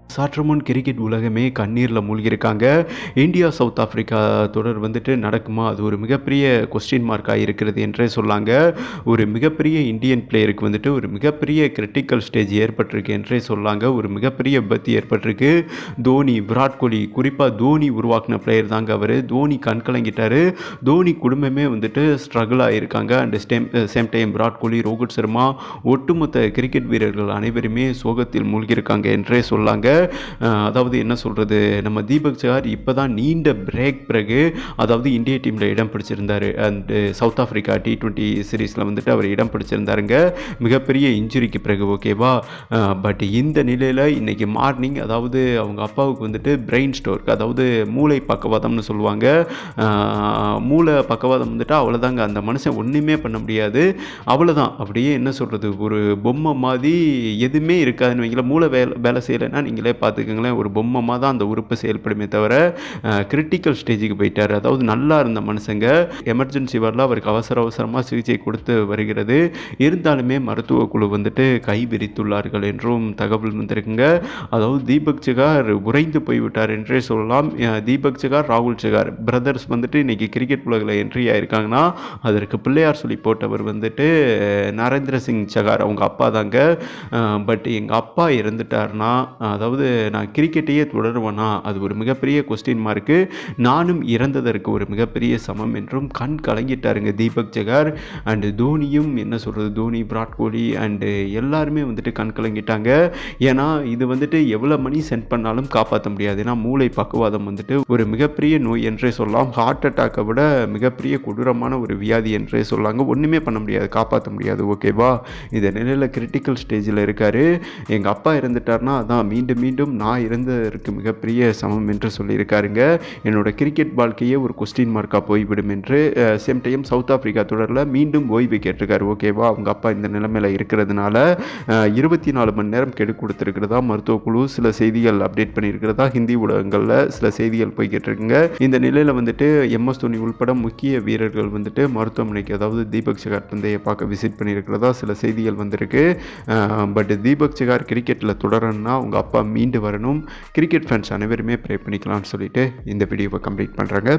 சற்று முன் கிரிக்கெட் உலகமே கண்ணீரில் மூழ்கியிருக்காங்க. இந்தியா சவுத் ஆஃப்ரிக்கா தொடர் வந்துட்டு நடக்குமா? அது ஒரு மிகப்பெரிய கொஸ்டின் மார்க்காக இருக்கிறது என்றே சொல்லாங்க. ஒரு மிகப்பெரிய இந்தியன் பிளேயருக்கு வந்துட்டு ஒரு மிகப்பெரிய கிரிட்டிக்கல் ஸ்டேஜ் ஏற்பட்டிருக்கு என்றே சொல்லாங்க. ஒரு மிகப்பெரிய விபத்து ஏற்பட்டிருக்கு. தோனி, விராட் கோலி, குறிப்பாக தோனி உருவாக்கின பிளேயர் தாங்க அவர். தோனி கண்கலங்கிட்டார். தோனி குடும்பமே வந்துட்டு ஸ்ட்ரகிள் ஆகியிருக்காங்க. And same time Virat Kohli, Rohit Sharma, ஒட்டுமொத்த கிரிக்கெட் வீரர்கள் அனைவருமே சோகத்தில் மூழ்கியிருக்காங்க என்றே சொல்லாங்க. அதாவது என்ன சொல்கிறது, நம்ம தீபக் சஹார் இப்போ தான் நீண்ட பிரேக் பிறகு அதாவது இந்திய டீமில் இடம் பிடிச்சிருந்தார். அண்டு சவுத் ஆஃப்ரிக்கா T20 சீரீஸில் வந்துட்டு அவர் இடம் பிடிச்சிருந்தாருங்க மிகப்பெரிய இன்ஜுரிக்கு பிறகு. ஓகேவா? பட் இந்த நிலையில் இன்றைக்கி மார்னிங் அதாவது அவங்க அப்பாவுக்கு வந்துட்டு பிரெயின் ஸ்ட்ரோக், அதாவது மூளை பக்கவாதம்னு சொல்லுவாங்க. மூளை பக்கவாதம் வந்துட்டு அவ்வளோதாங்க. அந்த மனுஷன் ஒன்றுமே பண்ண முடியாது. அவ்வளோதான். அப்படியே என்ன சொல்கிறது, ஒரு பொம்மை மாதிரி எதுவுமே இருக்காதுன்னு வைங்களேன். மூளை வேலை செய்யலைன்னா நீங்களே பார்த்துக்கங்களேன். ஒரு பொம்மைமாக தான் அந்த உறுப்பு செயல்படுமே தவிர கிரிட்டிக்கல் ஸ்டேஜுக்கு போயிட்டார். அதாவது நல்லா இருந்த மனுஷங்க எமர்ஜென்சி வார்டில் அவருக்கு அவசரமாக சிகிச்சை கொடுத்து வருகிறது. இருந்தாலுமே மருத்துவ குழு வந்துட்டு கைவிரித்துள்ளார்கள் என்றும் தகவல் வந்திருக்குங்க. அதாவது தீபக் சஹார் உறைந்து போய்விட்டார் என்றே சொல்லலாம். தீபக் சஹார், ராகுல் சஹார் பிரதர்ஸ் வந்துட்டு இன்றைக்கி கிரிக்கெட் உலகில் என்ட்ரி ஆயிருக்காங்கன்னா அதற்கு பிள்ளையார் சொல்லி போட்டவர் வந்துட்டு நரேந்திர சிங் சஹார், அவங்க அப்பா தாங்க. பட் எங்கள் அப்பா இறந்துட்டார்னா, அதாவது நான் கிரிக்கெட்டையே தொடருவேனா, அது ஒரு மிகப்பெரிய கொஸ்டின் மார்க்கு. நானும் இறந்ததற்கு ஒரு மிகப்பெரிய சமம் என்றும் கண் கலங்கிட்டாருங்க தீபக் சஹார். அண்டு தோனியும் என்ன சொல்கிறது, தோனி, விராட் கோலி அண்டு எல்லாருமே வந்துட்டு கண் கலங்கிட்டாங்க. ஏன்னா இது வந்துட்டு எவ்வளோ மணி சென்ட் பண்ணாலும் காப்பாற்ற முடியாது. ஏன்னா மூளை பக்குவாதம் வந்துட்டு ஒரு மிகப்பெரிய நோய் என்றே சொல்லலாம். ஹார்ட் அட்டாக்கை விட மிகப்பெரிய கொடூரமான ஒரு வியாதி என்றே சொல்லாங்க. ஒன்றுமே பண்ண முடியாது, காப்பாற்ற முடியாது. ஓகேவா? இந்த நிலையில் கிரிட்டிக்கல் ஸ்டேஜில் இருக்கார். எங்கள் அப்பா இறந்துட்டார்னா அதான் மீண்டும் நான் இறந்ததற்கு மிகப்பெரிய சமம் என்று சொல்லியிருக்காருங்க. என்னோட கிரிக்கெட் வாழ்க்கையே ஒரு கொஸ்டின் மார்க்காக போய்விடும் என்று. சேம் டைம் சவுத் ஆஃப்ரிக்கா தொடரில் மீண்டும் ஓய்வு கேட்டிருக்காரு. ஓகேவா? அவங்க அப்பா இந்த நிலைமையில் இருக்கிறதுனால 24 மணி நேரம் கெடு கொடுத்துருக்கிறதா மருத்துவ குழு சில செய்திகள் அப்டேட் பண்ணியிருக்கிறதா ஹிந்தி ஊடகங்களில் சில செய்திகள் போய்கிட்டு இருக்குங்க. இந்த நிலையில் வந்துட்டு MS தோனி உள்பட முக்கிய வீரர்கள் வந்துட்டு மருத்துவமனைக்கு, அதாவது தீபக் சஹார் தந்தையை பார்க்க விசிட் பண்ணியிருக்கிறதா சில செய்திகள் வந்திருக்கு. பட் தீபக் சஹார் கிரிக்கெட்டில் தொடரணும்னா அவங்க அப்பா மீண்டு வரணும். கிரிக்கெட் ஃபேன்ஸ் அனைவருமே ப்ரே பண்ணிக்கலாம்னு சொல்லிட்டு இந்த வீடியோவை கம்ப்ளீட் பண்ணுறாங்க.